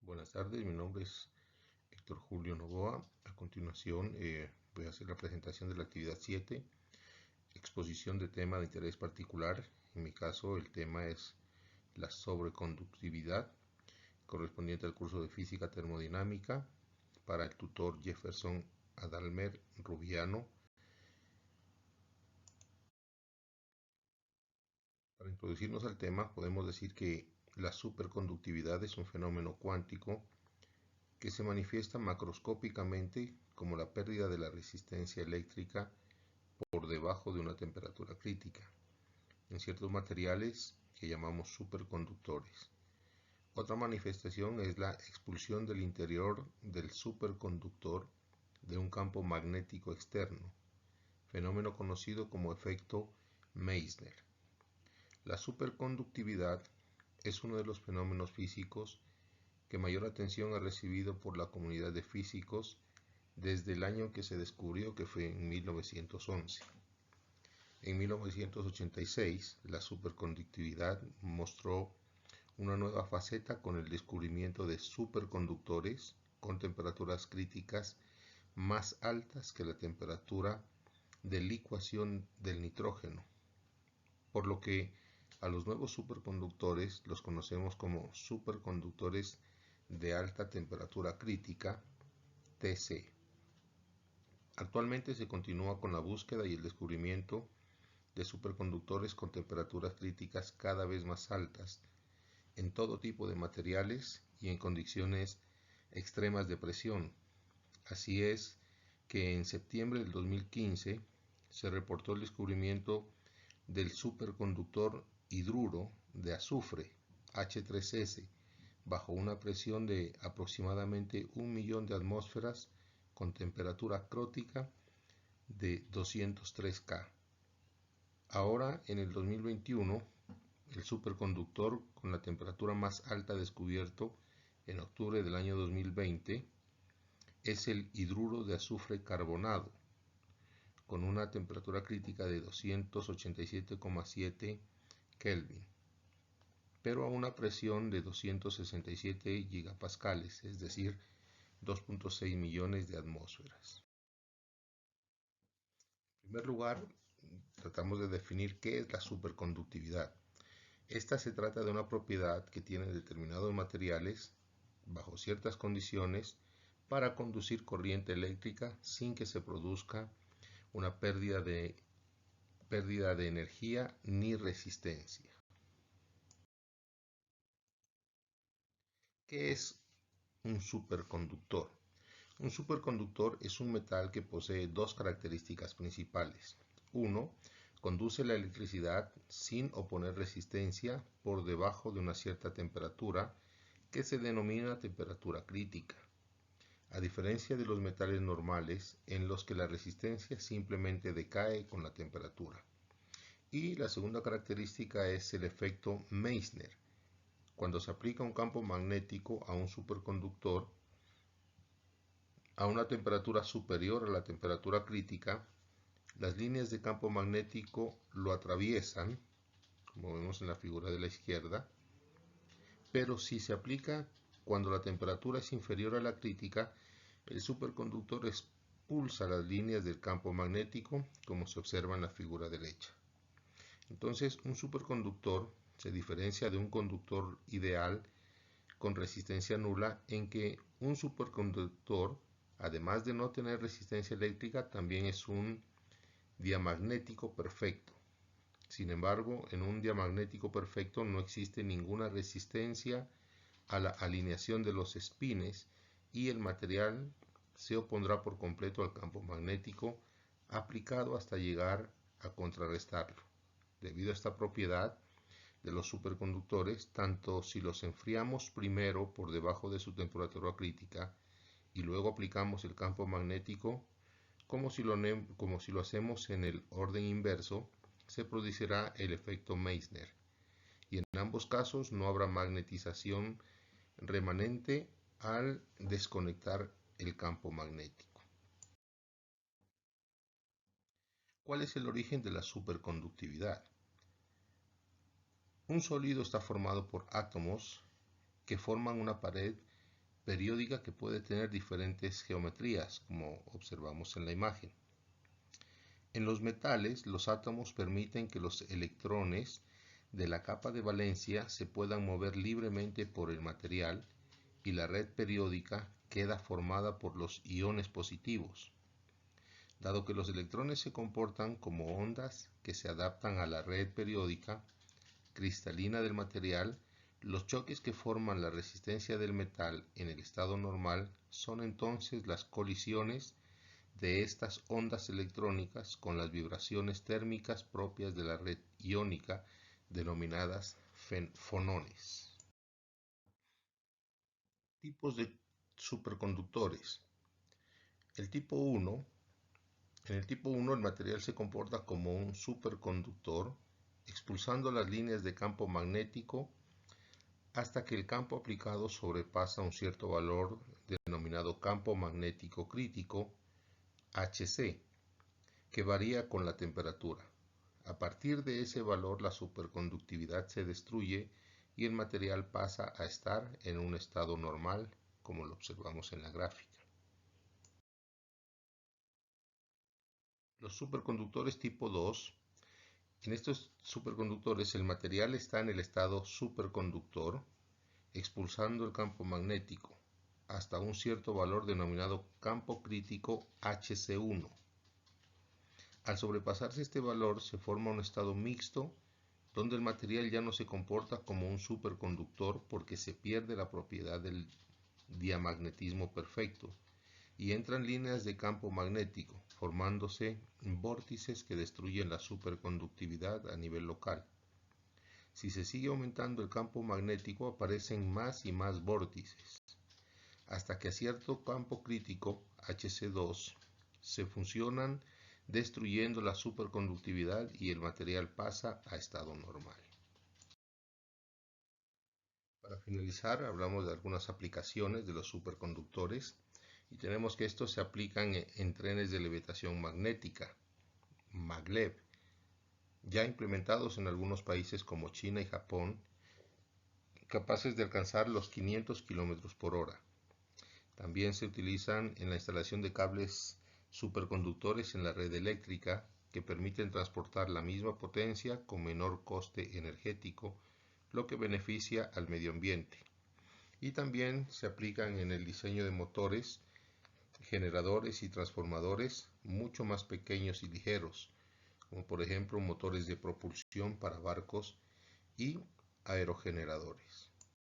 Buenas tardes, mi nombre es Héctor Julio Novoa. A continuación voy a hacer la presentación de la actividad 7, exposición de tema de interés particular. En mi caso el tema es la sobreconductividad, correspondiente al curso de Física Termodinámica para el tutor Jefferson Adalmer Rubiano. Para introducirnos al tema, podemos decir que la superconductividad es un fenómeno cuántico que se manifiesta macroscópicamente como la pérdida de la resistencia eléctrica por debajo de una temperatura crítica, en ciertos materiales que llamamos superconductores. Otra manifestación es la expulsión del interior del superconductor de un campo magnético externo, fenómeno conocido como efecto Meissner. La superconductividad es uno de los fenómenos físicos que mayor atención ha recibido por la comunidad de físicos desde el año que se descubrió, que fue en 1911. En 1986, la superconductividad mostró una nueva faceta con el descubrimiento de superconductores con temperaturas críticas más altas que la temperatura de licuación del nitrógeno, por lo que a los nuevos superconductores los conocemos como superconductores de alta temperatura crítica, TC. Actualmente se continúa con la búsqueda y el descubrimiento de superconductores con temperaturas críticas cada vez más altas en todo tipo de materiales y en condiciones extremas de presión. Así es que en septiembre del 2015 se reportó el descubrimiento del superconductor hidruro de azufre, H3S, bajo una presión de aproximadamente 1.000.000 de atmósferas con temperatura crítica de 203 K. Ahora, en el 2021, el superconductor con la temperatura más alta descubierto en octubre del año 2020 es el hidruro de azufre carbonado, con una temperatura crítica de 287,7 Kelvin, pero a una presión de 267 gigapascales, es decir, 2.6 millones de atmósferas. En primer lugar, tratamos de definir qué es la superconductividad. Esta se trata de una propiedad que tienen determinados materiales bajo ciertas condiciones para conducir corriente eléctrica sin que se produzca una pérdida de energía ni resistencia. ¿Qué es un superconductor? Un superconductor es un metal que posee dos características principales. Uno, conduce la electricidad sin oponer resistencia por debajo de una cierta temperatura que se denomina temperatura crítica, a diferencia de los metales normales en los que la resistencia simplemente decae con la temperatura. Y la segunda característica es el efecto Meissner. Cuando se aplica un campo magnético a un superconductor a una temperatura superior a la temperatura crítica, las líneas de campo magnético lo atraviesan, como vemos en la figura de la izquierda, pero si se aplica cuando la temperatura es inferior a la crítica, el superconductor expulsa las líneas del campo magnético, como se observa en la figura derecha. Entonces, un superconductor se diferencia de un conductor ideal con resistencia nula en que un superconductor, además de no tener resistencia eléctrica, también es un diamagnético perfecto. Sin embargo, en un diamagnético perfecto no existe ninguna resistencia a la alineación de los espines y el material se opondrá por completo al campo magnético aplicado hasta llegar a contrarrestarlo. Debido a esta propiedad de los superconductores, tanto si los enfriamos primero por debajo de su temperatura crítica y luego aplicamos el campo magnético, como si lo hacemos en el orden inverso, se producirá el efecto Meissner. Y en ambos casos no habrá magnetización remanente al desconectar el campo magnético. ¿Cuál es el origen de la superconductividad? Un sólido está formado por átomos que forman una pared periódica que puede tener diferentes geometrías, como observamos en la imagen. En los metales, los átomos permiten que los electrones de la capa de valencia se puedan mover libremente por el material y la red periódica queda formada por los iones positivos. Dado que los electrones se comportan como ondas que se adaptan a la red periódica cristalina del material, los choques que forman la resistencia del metal en el estado normal son entonces las colisiones de estas ondas electrónicas con las vibraciones térmicas propias de la red iónica, denominadas fonones. Tipos de superconductores. El tipo 1. En el tipo 1 el material se comporta como un superconductor, expulsando las líneas de campo magnético hasta que el campo aplicado sobrepasa un cierto valor denominado campo magnético crítico, Hc, que varía con la temperatura. A partir de ese valor la superconductividad se destruye y el material pasa a estar en un estado normal, como lo observamos en la gráfica. Los superconductores tipo 2. En estos superconductores el material está en el estado superconductor, expulsando el campo magnético hasta un cierto valor denominado campo crítico Hc1. Al sobrepasarse este valor se forma un estado mixto donde el material ya no se comporta como un superconductor porque se pierde la propiedad del diamagnetismo perfecto y entran líneas de campo magnético, formándose vórtices que destruyen la superconductividad a nivel local. Si se sigue aumentando el campo magnético, aparecen más y más vórtices, hasta que a cierto campo crítico, Hc2, se fusionan destruyendo la superconductividad y el material pasa a estado normal. Para finalizar, hablamos de algunas aplicaciones de los superconductores y tenemos que estos se aplican en trenes de levitación magnética, maglev, ya implementados en algunos países como China y Japón, capaces de alcanzar los 500 km por hora. También se utilizan en la instalación de cables superconductores en la red eléctrica que permiten transportar la misma potencia con menor coste energético, lo que beneficia al medio ambiente. Y también se aplican en el diseño de motores, generadores y transformadores mucho más pequeños y ligeros, como por ejemplo motores de propulsión para barcos y aerogeneradores.